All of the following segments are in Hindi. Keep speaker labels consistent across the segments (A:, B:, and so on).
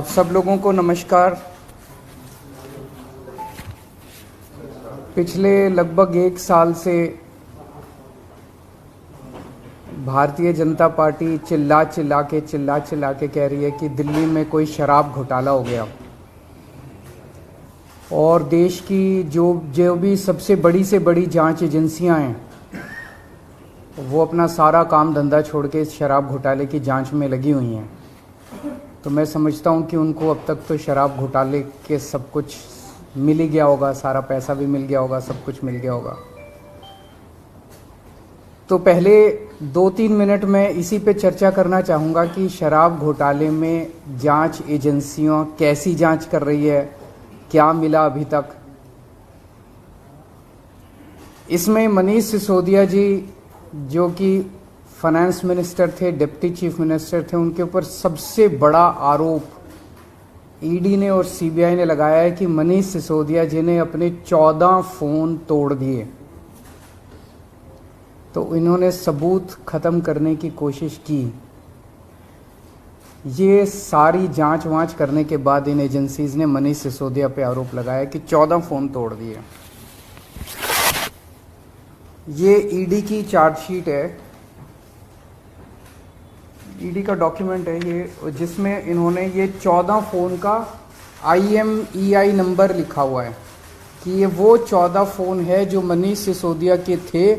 A: आप सब लोगों को नमस्कार। पिछले लगभग 1 साल से भारतीय जनता पार्टी चिल्ला चिल्ला के कह रही है कि दिल्ली में कोई शराब घोटाला हो गया और देश की जो भी सबसे बड़ी से बड़ी जांच एजेंसियां हैं वो अपना सारा काम धंधा छोड़ के इस शराब घोटाले की जांच में लगी हुई हैं। तो मैं समझता हूं कि उनको अब तक तो शराब घोटाले के सब कुछ मिल ही गया होगा, सारा पैसा भी मिल गया होगा, सब कुछ मिल गया होगा। तो पहले 2-3 मिनट में इसी पे चर्चा करना चाहूँगा कि शराब घोटाले में जांच एजेंसियां कैसी जांच कर रही है, क्या मिला अभी तक। इसमें मनीष सिसोदिया जी जो कि फाइनेंस मिनिस्टर थे, डिप्टी चीफ मिनिस्टर थे, उनके ऊपर सबसे बड़ा आरोप ईडी ने और सीबीआई ने लगाया है कि मनीष सिसोदिया जी ने अपने 14 फोन तोड़ दिए। तो इन्होंने सबूत खत्म करने की कोशिश की। ये सारी जांच वांच करने के बाद इन एजेंसीज ने मनीष सिसोदिया पे आरोप लगाया कि 14 फोन तोड़ दिए। ये ईडी की चार्जशीट है, ईडी का डॉक्यूमेंट है ये, जिसमें इन्होंने ये 14 फोन का IMEI नंबर लिखा हुआ है कि ये वो 14 फोन है जो मनीष सिसोदिया के थे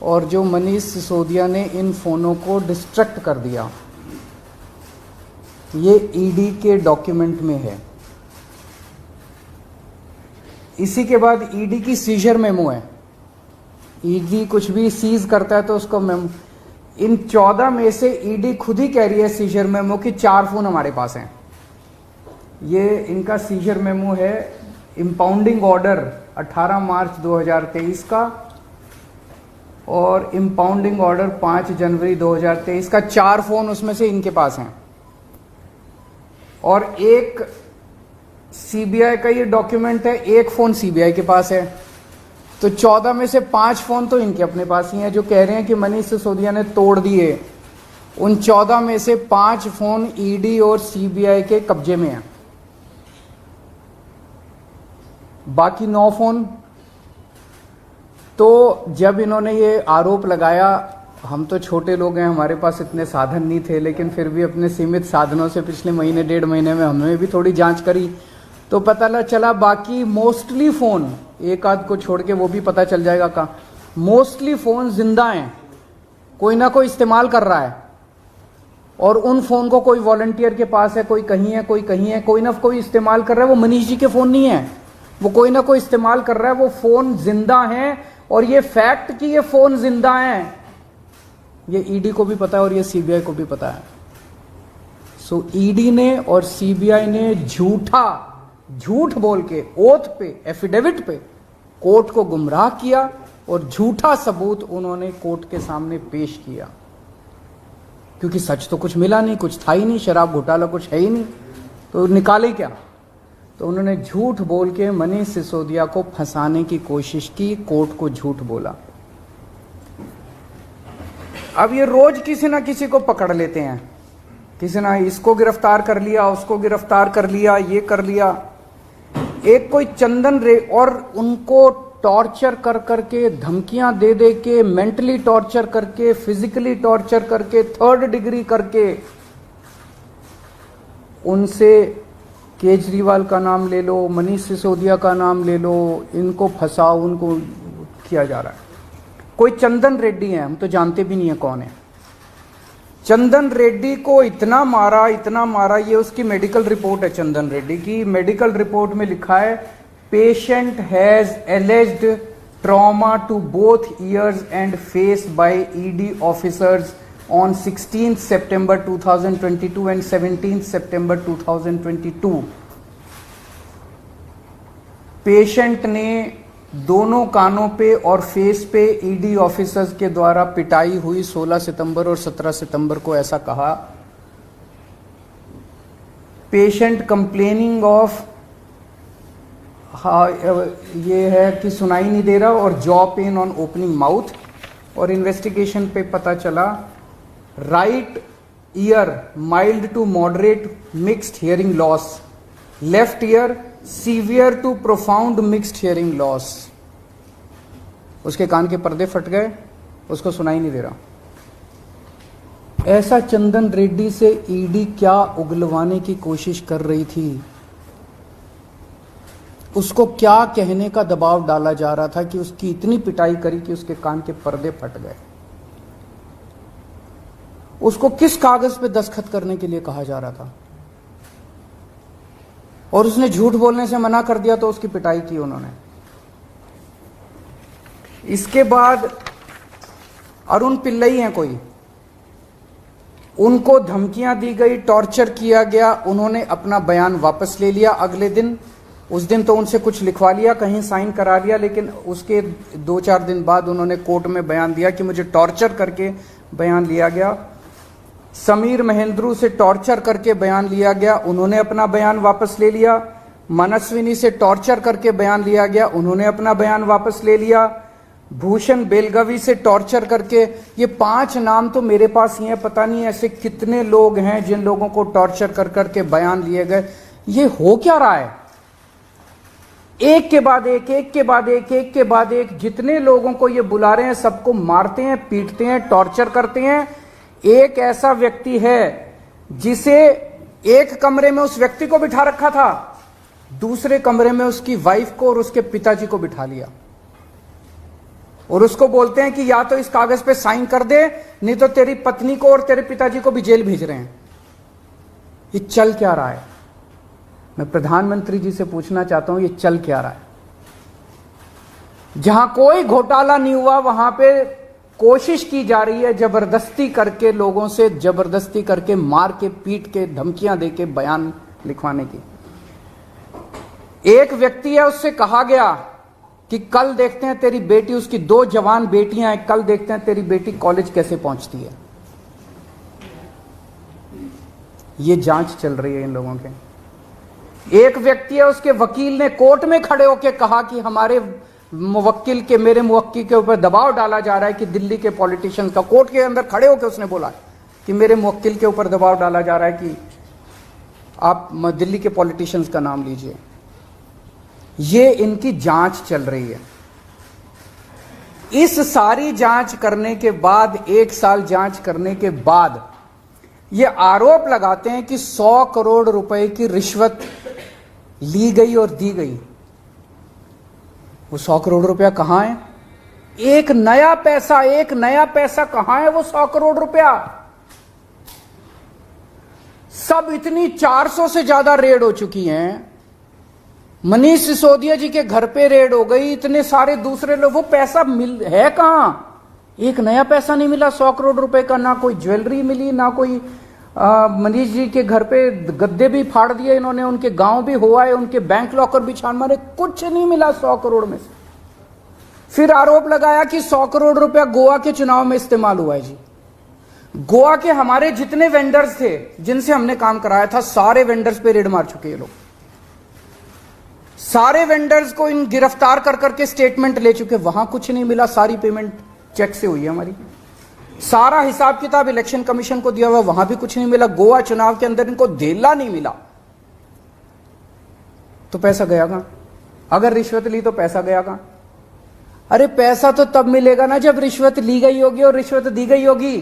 A: और जो मनीष सिसोदिया ने इन फोनों को डिस्ट्रक्ट कर दिया। ये ईडी के डॉक्यूमेंट में है। इसी के बाद ईडी की सीजर मेमो है। ईडी कुछ भी सीज करता है तो उसको मेमो, इन 14 में से ईडी खुद ही कह रही है सीजर मेमो कि 4 फोन हमारे पास हैं। ये इनका सीजर मेमो है, इंपाउंडिंग ऑर्डर 18 मार्च 2023 का और इंपाउंडिंग ऑर्डर 5 जनवरी 2023 का। 4 फोन उसमें से इनके पास हैं और एक सीबीआई का ये डॉक्यूमेंट है, 1 फोन सीबीआई के पास है। तो 14 में से 5 फोन तो इनके अपने पास ही हैं जो कह रहे हैं कि मनीष सिसोदिया ने तोड़ दिए। उन 14 में से 5 फोन ईडी और सीबीआई के कब्जे में हैं। बाकी 9 फोन, तो जब इन्होंने ये आरोप लगाया, हम तो छोटे लोग हैं, हमारे पास इतने साधन नहीं थे, लेकिन फिर भी अपने सीमित साधनों से पिछले महीने 1.5 महीने में हमने भी थोड़ी जांच करी तो पता चला बाकी मोस्टली फोन, एक आध को छोड़ के वो भी पता चल जाएगा का, मोस्टली फोन जिंदा हैं, कोई ना कोई इस्तेमाल कर रहा है। और उन फोन को कोई वॉलंटियर के पास है, कोई कहीं है, कोई कहीं है, कोई ना कोई इस्तेमाल कर रहा है। वो मनीष जी के फोन नहीं है, वो कोई ना कोई इस्तेमाल कर रहा है। वो फोन जिंदा हैं और ये फैक्ट कि ये फोन जिंदा हैं ये ईडी को भी पता है और ये सीबीआई को भी पता है। सो ईडी ने और सीबीआई ने झूठ बोल के ओथ पे, एफिडेविट पे कोर्ट को गुमराह किया और झूठा सबूत उन्होंने कोर्ट के सामने पेश किया, क्योंकि सच तो कुछ मिला नहीं, कुछ था ही नहीं, शराब घोटाला कुछ है ही नहीं, तो निकाले क्या। तो उन्होंने झूठ बोल के मनीष सिसोदिया को फंसाने की कोशिश की, कोर्ट को झूठ बोला। अब ये रोज किसी ना किसी को पकड़ लेते हैं, किसी ना इसको गिरफ्तार कर लिया, उसको गिरफ्तार कर लिया, ये कर लिया। एक कोई चंदन रे, और उनको टॉर्चर कर करके, धमकियां दे दे के, मेंटली टॉर्चर करके, फिजिकली टॉर्चर करके, 3rd डिग्री करके उनसे केजरीवाल का नाम ले लो, मनीष सिसोदिया का नाम ले लो, इनको फंसाओ, उनको किया जा रहा है। कोई चंदन रेड्डी है, हम तो जानते भी नहीं है कौन है। चंदन रेड्डी को इतना मारा, ये उसकी मेडिकल रिपोर्ट है। चंदन रेड्डी की मेडिकल रिपोर्ट में लिखा है, patient has alleged trauma to both ears and face by ED officers on 16 September 2022 and 17 September 2022। Patient ने दोनों कानों पे और फेस पे ईडी ऑफिसर्स के द्वारा पिटाई हुई 16 सितंबर और 17 सितंबर को, ऐसा कहा। पेशेंट कंप्लेनिंग ऑफ, ये है कि सुनाई नहीं दे रहा, और jaw pain on opening mouth. और इन्वेस्टिगेशन पे पता चला right ear mild to moderate mixed hearing loss, left ear severe to profound mixed hearing loss. उसके कान के पर्दे फट गए, उसको सुनाई नहीं दे रहा। ऐसा चंदन रेड्डी से ईडी क्या उगलवाने की कोशिश कर रही थी? उसको क्या कहने का दबाव डाला जा रहा था कि उसकी इतनी पिटाई करी कि उसके कान के पर्दे फट गए? उसको किस कागज पे दस्तखत करने के लिए कहा जा रहा था? और उसने झूठ बोलने से मना कर दिया तो उसकी पिटाई की उन्होंने। इसके बाद अरुण पिल्लई हैं कोई, उनको धमकियां दी गई, टॉर्चर किया गया, उन्होंने अपना बयान वापस ले लिया अगले दिन। उस दिन तो उनसे कुछ लिखवा लिया, कहीं साइन करा लिया, लेकिन उसके 2-4 दिन बाद उन्होंने कोर्ट में बयान दिया कि मुझे टॉर्चर करके बयान लिया गया। समीर महेंद्रू से टॉर्चर करके बयान लिया गया, उन्होंने अपना बयान वापस ले लिया। मनस्विनी से टॉर्चर करके बयान लिया गया, उन्होंने अपना बयान वापस ले लिया। भूषण बेलगवी से टॉर्चर करके, ये 5 नाम तो मेरे पास ही है, पता नहीं ऐसे कितने लोग हैं जिन लोगों को टॉर्चर कर करके बयान लिए गए। ये हो क्या रहा है? एक के बाद एक, एक के बाद एक, एक के बाद एक, जितने लोगों को ये बुला रहे हैं सबको मारते हैं, पीटते हैं, टॉर्चर करते हैं। एक ऐसा व्यक्ति है जिसे एक कमरे में उस व्यक्ति को बिठा रखा था, दूसरे कमरे में उसकी वाइफ को और उसके पिताजी को बिठा लिया, और उसको बोलते हैं कि या तो इस कागज पे साइन कर दे, नहीं तो तेरी पत्नी को और तेरे पिताजी को भी जेल भेज रहे हैं। ये चल क्या रहा है? मैं प्रधानमंत्री जी से पूछना चाहता हूं, ये चल क्या रहा है? जहां कोई घोटाला नहीं हुआ वहां पे कोशिश की जा रही है जबरदस्ती करके, लोगों से जबरदस्ती करके, मार के, पीट के, धमकियां दे के बयान लिखवाने की। एक व्यक्ति है, उससे कहा गया कि कल देखते हैं तेरी बेटी, उसकी 2 जवान बेटियां हैं, कल देखते हैं तेरी बेटी कॉलेज कैसे पहुंचती है। ये जांच चल रही है इन लोगों के। एक व्यक्ति है, उसके वकील ने कोर्ट में खड़े होकर कहा कि हमारे मुवक्किल के, मेरे मुवक्किल के ऊपर दबाव डाला जा रहा है कि दिल्ली के पॉलिटिशियंस का, कोर्ट के अंदर खड़े होकर उसने बोला कि मेरे मुवक्किल के ऊपर दबाव डाला जा रहा है कि आप दिल्ली के पॉलिटिशियंस का नाम लीजिए। ये इनकी जांच चल रही है। इस सारी जांच करने के बाद, 1 साल जांच करने के बाद, ये आरोप लगाते हैं कि 100 करोड़ रुपए की रिश्वत ली गई और दी गई। वो 100 करोड़ रुपया कहां है? एक नया पैसा कहां है वो 100 करोड़ रुपया? सब इतनी 400 से ज्यादा रेड हो चुकी हैं। मनीष सिसोदिया जी के घर पे रेड हो गई, इतने सारे दूसरे लोग, वो पैसा है कहां? एक नया पैसा नहीं मिला 100 करोड़ रुपए का, ना कोई ज्वेलरी मिली, ना कोई मनीष जी के घर पे गद्दे भी फाड़ दिए इन्होंने, उनके गांव भी हुआ है, उनके बैंक लॉकर भी छान मारे, कुछ नहीं मिला 100 करोड़ में से। फिर आरोप लगाया कि 100 करोड़ रुपया गोवा के चुनाव में इस्तेमाल हुआ है। जी, गोवा के हमारे जितने वेंडर्स थे जिनसे हमने काम कराया था, सारे वेंडर्स पे रेड मार चुके ये लोग। सारे वेंडर्स को इन गिरफ्तार कर करके स्टेटमेंट ले चुके, वहां कुछ नहीं मिला, सारी पेमेंट चेक से हुई है हमारी। सारा हिसाब किताब इलेक्शन कमीशन को दिया हुआ, वहां भी कुछ नहीं मिला। गोवा चुनाव के अंदर इनको धेला नहीं मिला, तो पैसा गया कहां? अगर रिश्वत ली तो पैसा गया कहां? अरे पैसा तो तब मिलेगा ना जब रिश्वत ली गई होगी और रिश्वत दी गई होगी।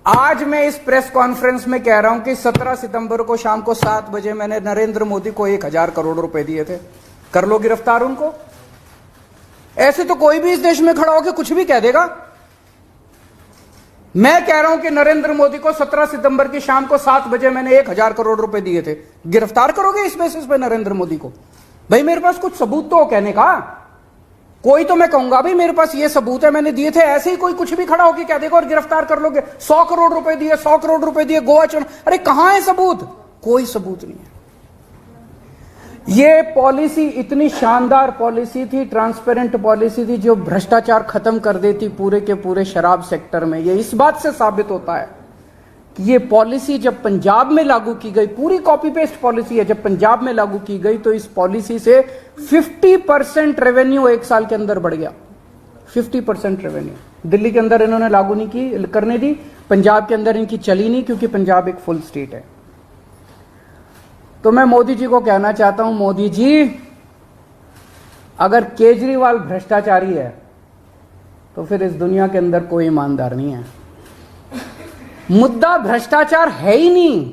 A: आज मैं इस प्रेस कॉन्फ्रेंस में कह रहा हूं कि 17 सितंबर को शाम को 7 बजे मैंने नरेंद्र मोदी को 1000 करोड़ रुपए दिए थे। कर लो गिरफ्तार उनको। ऐसे तो कोई भी इस देश में खड़ा होकर कुछ भी कह देगा। मैं कह रहा हूं कि नरेंद्र मोदी को 17 सितंबर की शाम को 7 बजे मैंने 1000 करोड़ रुपए दिए थे। गिरफ्तार करोगे इस बेसिस पे नरेंद्र मोदी को? भाई मेरे पास कुछ सबूत तो हो कहने का। कोई तो मैं कहूंगा भाई मेरे पास ये सबूत है, मैंने दिए थे। ऐसे ही कोई कुछ भी खड़ा होकर कह देगा और गिरफ्तार कर लोगे। 100 करोड़ रुपए दिए, 100 करोड़ रुपए दिए गोवा चुनाव। अरे कहां है सबूत? कोई सबूत नहीं है। ये पॉलिसी इतनी शानदार पॉलिसी थी, ट्रांसपेरेंट पॉलिसी थी, जो भ्रष्टाचार खत्म कर देती पूरे के पूरे शराब सेक्टर में। ये इस बात से साबित होता है कि ये पॉलिसी जब पंजाब में लागू की गई, पूरी कॉपी पेस्ट पॉलिसी है, जब पंजाब में लागू की गई तो इस पॉलिसी से 50% रेवेन्यू 1 साल के अंदर बढ़ गया। 50% रेवेन्यू। दिल्ली के अंदर इन्होंने लागू नहीं की करने दी, पंजाब के अंदर इनकी चली नहीं क्योंकि पंजाब एक फुल स्टेट है। तो मैं मोदी जी को कहना चाहता हूं, मोदी जी अगर केजरीवाल भ्रष्टाचारी है तो फिर इस दुनिया के अंदर कोई ईमानदार नहीं है। मुद्दा भ्रष्टाचार है ही नहीं,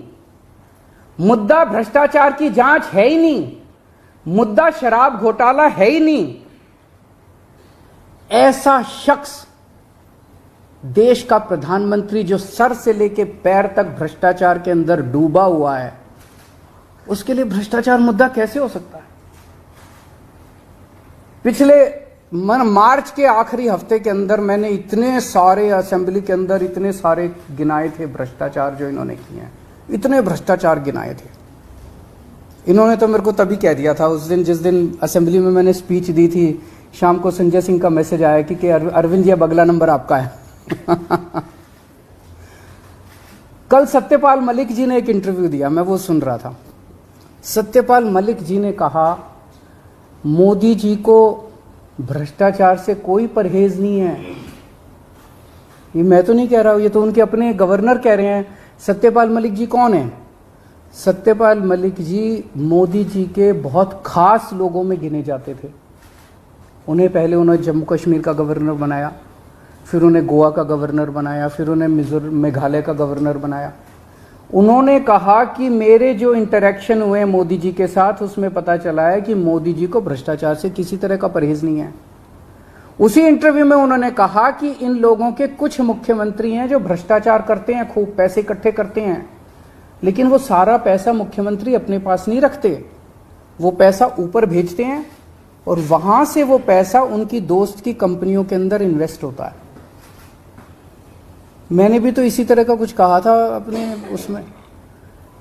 A: मुद्दा भ्रष्टाचार की जांच है ही नहीं, मुद्दा शराब घोटाला है ही नहीं। ऐसा शख्स देश का प्रधानमंत्री जो सर से लेकर पैर तक भ्रष्टाचार के अंदर डूबा हुआ है, उसके लिए भ्रष्टाचार मुद्दा कैसे हो सकता है? पिछले मार्च के आखिरी हफ्ते के अंदर मैंने इतने सारे असेंबली के अंदर इतने सारे गिनाए थे भ्रष्टाचार जो इन्होंने किए हैं, इतने भ्रष्टाचार गिनाए थे। इन्होंने तो मेरे को तभी कह दिया था उस दिन, जिस दिन असेंबली में मैंने स्पीच दी थी, शाम को संजय सिंह का मैसेज आया कि अरविंद जी अब अगला नंबर आपका है। कल सत्यपाल मलिक जी ने एक इंटरव्यू दिया, मैं वो सुन रहा था। सत्यपाल मलिक जी ने कहा मोदी जी को भ्रष्टाचार से कोई परहेज नहीं है। ये मैं तो नहीं कह रहा हूं, ये तो उनके अपने गवर्नर कह रहे हैं। सत्यपाल मलिक जी कौन है? सत्यपाल मलिक जी मोदी जी के बहुत खास लोगों में गिने जाते थे। उन्हें पहले उन्होंने जम्मू कश्मीर का गवर्नर बनाया, फिर उन्हें गोवा का गवर्नर बनाया, फिर उन्हें मेघालय का गवर्नर बनाया। उन्होंने कहा कि मेरे जो इंटरेक्शन हुए मोदी जी के साथ उसमें पता चला है कि मोदी जी को भ्रष्टाचार से किसी तरह का परहेज नहीं है। उसी इंटरव्यू में उन्होंने कहा कि इन लोगों के कुछ मुख्यमंत्री हैं जो भ्रष्टाचार करते हैं, खूब पैसे इकट्ठे करते हैं, लेकिन वो सारा पैसा मुख्यमंत्री अपने पास नहीं रखते, वो पैसा ऊपर भेजते हैं और वहां से वो पैसा उनकी दोस्त की कंपनियों के अंदर इन्वेस्ट होता है। मैंने भी तो इसी तरह का कुछ कहा था अपने उसमें।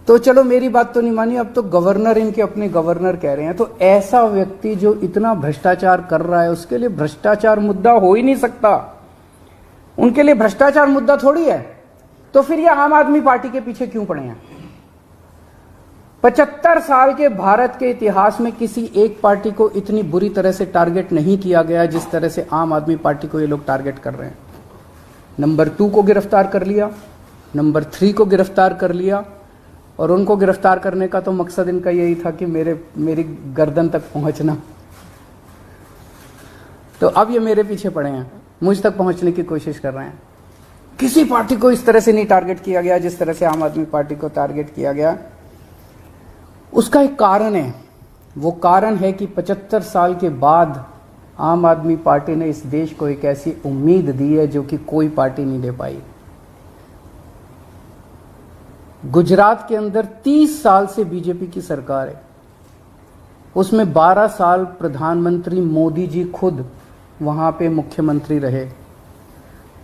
A: तो चलो मेरी बात तो नहीं मानी, अब तो गवर्नर इनके अपने गवर्नर कह रहे हैं। तो ऐसा व्यक्ति जो इतना भ्रष्टाचार कर रहा है उसके लिए भ्रष्टाचार मुद्दा हो ही नहीं सकता। उनके लिए भ्रष्टाचार मुद्दा थोड़ी है। तो फिर ये आम आदमी पार्टी के पीछे क्यों पड़े हैं? 75 साल के भारत के इतिहास में किसी एक पार्टी को इतनी बुरी तरह से टारगेट नहीं किया गया जिस तरह से आम आदमी पार्टी को ये लोग टारगेट कर रहे हैं। नंबर 2 को गिरफ्तार कर लिया, नंबर 3 को गिरफ्तार कर लिया, और उनको गिरफ्तार करने का तो मकसद इनका यही था कि मेरी गर्दन तक पहुंचना। तो अब ये मेरे पीछे पड़े हैं, मुझ तक पहुंचने की कोशिश कर रहे हैं। किसी पार्टी को इस तरह से नहीं टारगेट किया गया जिस तरह से आम आदमी पार्टी को टारगेट किया गया। उसका एक कारण है, वो कारण है कि 75 साल के बाद आम आदमी पार्टी ने इस देश को एक ऐसी उम्मीद दी है जो कि कोई पार्टी नहीं दे पाई। गुजरात के अंदर 30 साल से बीजेपी की सरकार है, उसमें 12 साल प्रधानमंत्री मोदी जी खुद वहां पे मुख्यमंत्री रहे।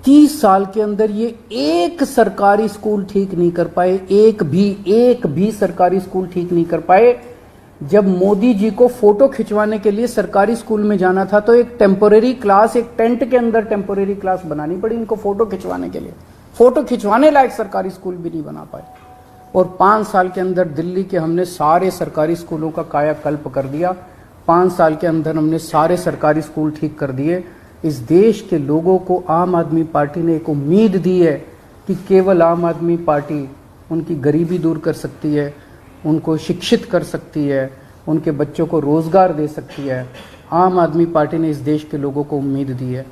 A: 30 साल के अंदर ये एक सरकारी स्कूल ठीक नहीं कर पाए, एक भी सरकारी स्कूल ठीक नहीं कर पाए। जब मोदी जी को फोटो खिंचवाने के लिए सरकारी स्कूल में जाना था तो एक टेम्पोरेरी क्लास, एक टेंट के अंदर टेम्पोरेरी क्लास बनानी पड़ी इनको फोटो खिंचवाने के लिए। फोटो खिंचवाने लायक सरकारी स्कूल भी नहीं बना पाए। और 5 साल के अंदर दिल्ली के हमने सारे सरकारी स्कूलों का कायाकल्प कर दिया। 5 साल के अंदर हमने सारे सरकारी स्कूल ठीक कर दिए। इस देश के लोगों को आम आदमी पार्टी ने एक उम्मीद दी है कि केवल आम आदमी पार्टी उनकी गरीबी दूर कर सकती है, उनको शिक्षित कर सकती है, उनके बच्चों को रोजगार दे सकती है। आम आदमी पार्टी ने इस देश के लोगों को उम्मीद दी है।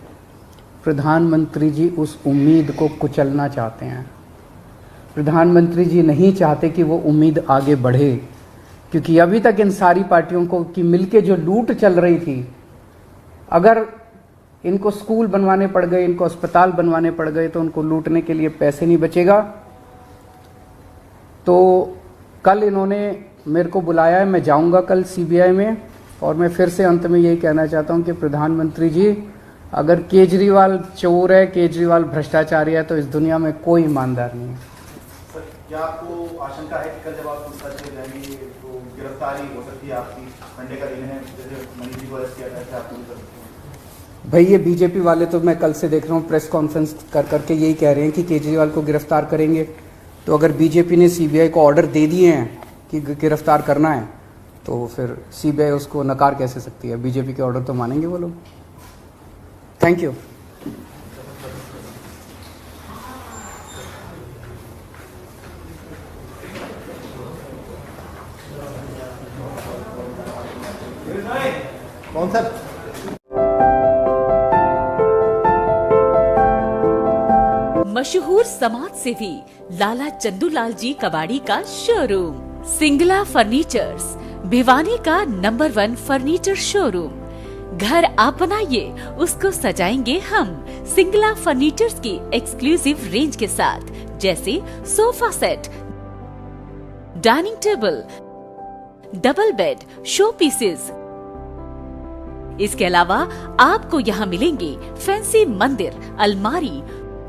A: प्रधानमंत्री जी उस उम्मीद को कुचलना चाहते हैं। प्रधानमंत्री जी नहीं चाहते कि वो उम्मीद आगे बढ़े, क्योंकि अभी तक इन सारी पार्टियों को की मिलके जो लूट चल रही थी, अगर इनको स्कूल बनवाने पड़ गए, इनको अस्पताल बनवाने पड़ गए तो उनको लूटने के लिए पैसे नहीं बचेगा। तो कल इन्होंने मेरे को बुलाया है, मैं जाऊंगा कल सीबीआई में, और मैं फिर से अंत में यही कहना चाहता हूं कि प्रधानमंत्री जी, अगर केजरीवाल चोर है, केजरीवाल भ्रष्टाचारी है, तो इस दुनिया में कोई ईमानदार नहीं है।
B: सर, क्या आपको आशंका है कि कल जब आप पूछताछ में जाएंगे तो गिरफ्तारी हो सकती है आपकी? मंडे का दिन है, जैसे मनीष जी को अरेस्ट किया गया, आप नहीं कर सकते?
A: भाई ये बीजेपी वाले तो मैं कल से देख रहा हूँ प्रेस कॉन्फ्रेंस कर करके यही कह रहे हैं कि केजरीवाल को गिरफ्तार करेंगे। तो अगर बीजेपी ने सीबीआई को ऑर्डर दे दिए हैं कि गिरफ्तार करना है, तो फिर सीबीआई उसको नकार कैसे सकती है? बीजेपी के ऑर्डर तो मानेंगे वो लोग। Thank you.
B: कौन सा?
C: मशहूर समाज सेवी लाला चंदूलाल जी कबाड़ी का शोरूम सिंगला फर्नीचर्स, भिवानी का नंबर 1 फर्नीचर शोरूम। घर आप बनाइए, उसको सजाएंगे हम। सिंगला फर्नीचर्स की एक्सक्लूसिव रेंज के साथ, जैसे sofa set, dining table, double bed, show pieces. इसके अलावा आपको यहाँ मिलेंगे फैंसी मंदिर, अलमारी,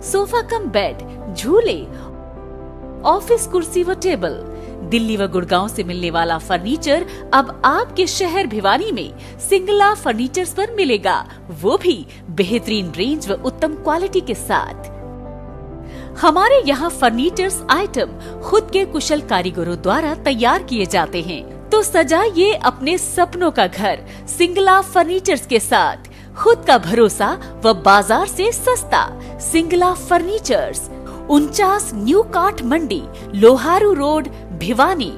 C: सोफा कम बेड, झूले, ऑफिस कुर्सी व टेबल। दिल्ली व गुड़गांव से मिलने वाला फर्नीचर अब आपके शहर भिवानी में सिंगला फर्नीचर्स पर मिलेगा, वो भी बेहतरीन रेंज व उत्तम क्वालिटी के साथ। हमारे यहाँ फर्नीचर्स आइटम खुद के कुशल कारीगरों द्वारा तैयार किए जाते हैं। तो सजाइए अपने सपनों का घर सिंगला फर्नीचर्स के साथ। खुद का भरोसा व बाजार से सस्ता। सिंगला फर्नीचर्स, 49 न्यू काठ मंडी, लोहारू रोड, भिवानी।